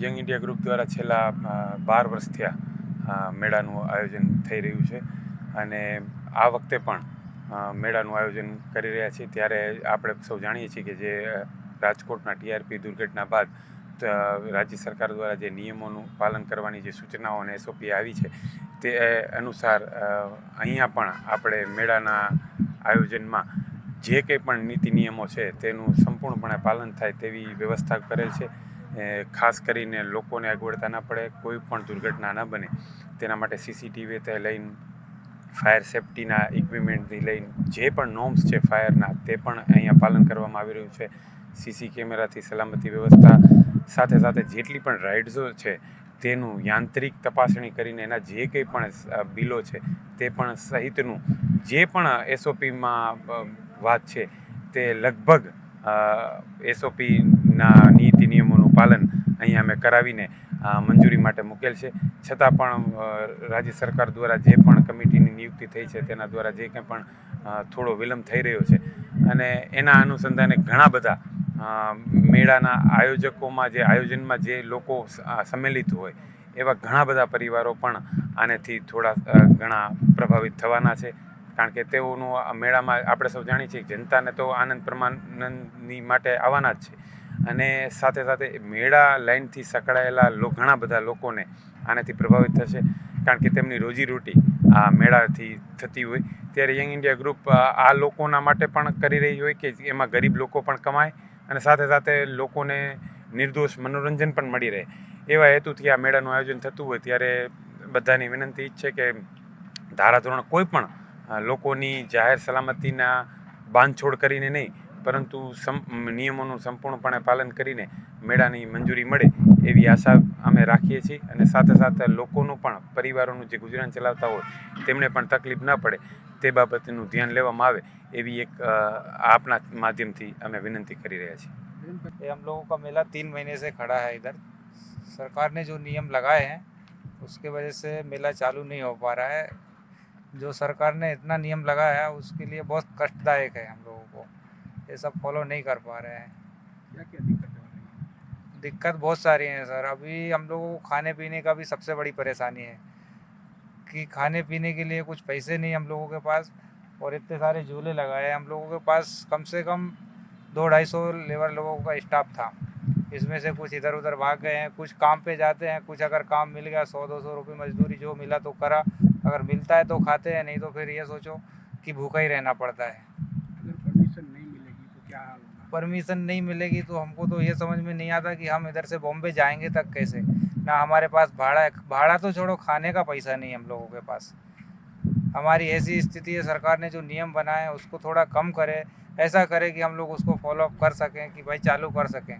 Young India group દ્વારા છેલ્લા 12 વર્ષ થયા મેળાનું આયોજન થઈ રહ્યું છે અને આ વખતે પણ મેળાનું આયોજન કરી રહ્યા છીએ. ત્યારે આપણે સૌ જાણીએ છીએ કે જે રાજકોટના ટીઆરપી દુર્ઘટના બાદ રાજ્ય સરકાર દ્વારા જે નિયમોનું પાલન કરવાની જે સૂચનાઓ અને એસઓપી આવી છે તે અનુસાર અહીંયા પણ આપણે મેળાના આયોજનમાં જે કંઈ પણ નીતિ નિયમો છે તેનું સંપૂર્ણપણે પાલન થાય તેવી વ્યવસ્થા કરેલ છે. ખાસ કરીને લોકોને અગવડતા ના પડે, કોઈ પણ દુર્ઘટના ન બને તેના માટે સીસીટીવીથી લઈને ફાયર સેફ્ટીના ઇક્વિપમેન્ટથી લઈને જે પણ નોર્મ્સ છે ફાયરના તે પણ અહીંયા પાલન કરવામાં આવી રહ્યું છે. સીસી કેમેરાથી સલામતી વ્યવસ્થા સાથે સાથે જેટલી પણ રાઇડ્સો છે તેનું યાંત્રિક તપાસણી કરીને એના જે કંઈ પણ બિલો છે તે પણ સહિતનું જે પણ એસઓપીમાં વાત છે તે લગભગ એસઓપીના નીતિ નિયમોનું પાલન અહીંયા અમે કરાવીને મંજૂરી માટે મૂકેલ છે. છતાં પણ રાજ્ય સરકાર દ્વારા જે પણ કમિટીની નિયુક્તિ થઈ છે તેના દ્વારા જે કંઈ પણ થોડો વિલંબ થઈ રહ્યો છે અને એના અનુસંધાને ઘણા બધા મેળાના આયોજનમાં જે લોકો સંમેલિત હોય એવા ઘણા બધા પરિવારો પણ આનેથી થોડા ઘણા પ્રભાવિત થવાના છે. કારણ કે તેઓનું મેળામાં આપણે સૌ જાણીએ છીએ કે જનતાને તો આનંદ પ્રમાનંદની માટે આવવાના જ છે અને સાથે સાથે મેળા લાઇનથી સંકળાયેલા ઘણા બધા લોકોને આનાથી પ્રભાવિત થશે. કારણ કે તેમની રોજીરોટી આ મેળાથી થતી હોય ત્યારે યંગ ઇન્ડિયા ગ્રુપ આ લોકોના માટે પણ કરી રહી હોય કે એમાં ગરીબ લોકો પણ કમાય અને સાથે સાથે લોકોને નિર્દોષ મનોરંજન પણ મળી રહે એવા હેતુથી આ મેળાનું આયોજન થતું હોય ત્યારે બધાની વિનંતી જ છે કે ધારાધોરણ કોઈ પણ લોકોની જાહેર સલામતીના બાંધછોડ કરીને નહીં પરંતુ નિયમોનું સંપૂર્ણપણે પાલન કરીને મેળાની મંજૂરી મળે એવી આશા અમે રાખીએ છીએ અને સાથે સાથે લોકોનું પણ પરિવારોનું જે ગુજરાન ચલાવતા હોય તેમને પણ તકલીફ ન પડે તે બાબતનું ધ્યાન લેવામાં આવે એવી એક આપના માધ્યમથી અમે વિનંતી કરી રહ્યા છીએ. हम लोगों का मेला 3 महीने से खड़ा है इधर. सरकार ने जो नियम लगाए हैं उसके वजह से मेला चालू नहीं हो पा रहा है. जो सरकार ने इतना नियम लगाया है उसके लिए बहुत कष्टदायक है हम लोगों को. ये सब फॉलो नहीं कर पा रहे हैं. क्या क्या दिक्कतें हो रही हैं? दिक्कत बहुत सारी हैं सर. अभी हम लोगों को खाने पीने का भी सबसे बड़ी परेशानी है कि खाने पीने के लिए कुछ पैसे नहीं हम लोगों के पास और इतने सारे झूले लगाए हैं. हम लोगों के पास कम से कम 200-250 लेबर लोगों का स्टाफ था. इसमें से कुछ इधर उधर भाग गए हैं, कुछ काम पे जाते हैं, कुछ अगर काम मिल गया 100-200 रुपये मजदूरी जो मिला तो करा, अगर मिलता है तो खाते हैं, नहीं तो फिर ये सोचो कि भूखा ही रहना पड़ता है. अगर परमिशन नहीं मिलेगी तो क्या हाल होगा? परमिशन नहीं मिलेगी तो हमको तो ये समझ में नहीं आता कि हम इधर से बॉम्बे जाएंगे तक कैसे. ना हमारे पास भाड़ा है, भाड़ा तो छोड़ो खाने का पैसा नहीं हम लोगों के पास. हमारी ऐसी स्थिति है. सरकार ने जो नियम बनाए हैं उसको थोड़ा कम करे, ऐसा करे कि हम लोग उसको फॉलो अप कर सकें कि भाई चालू कर सकें.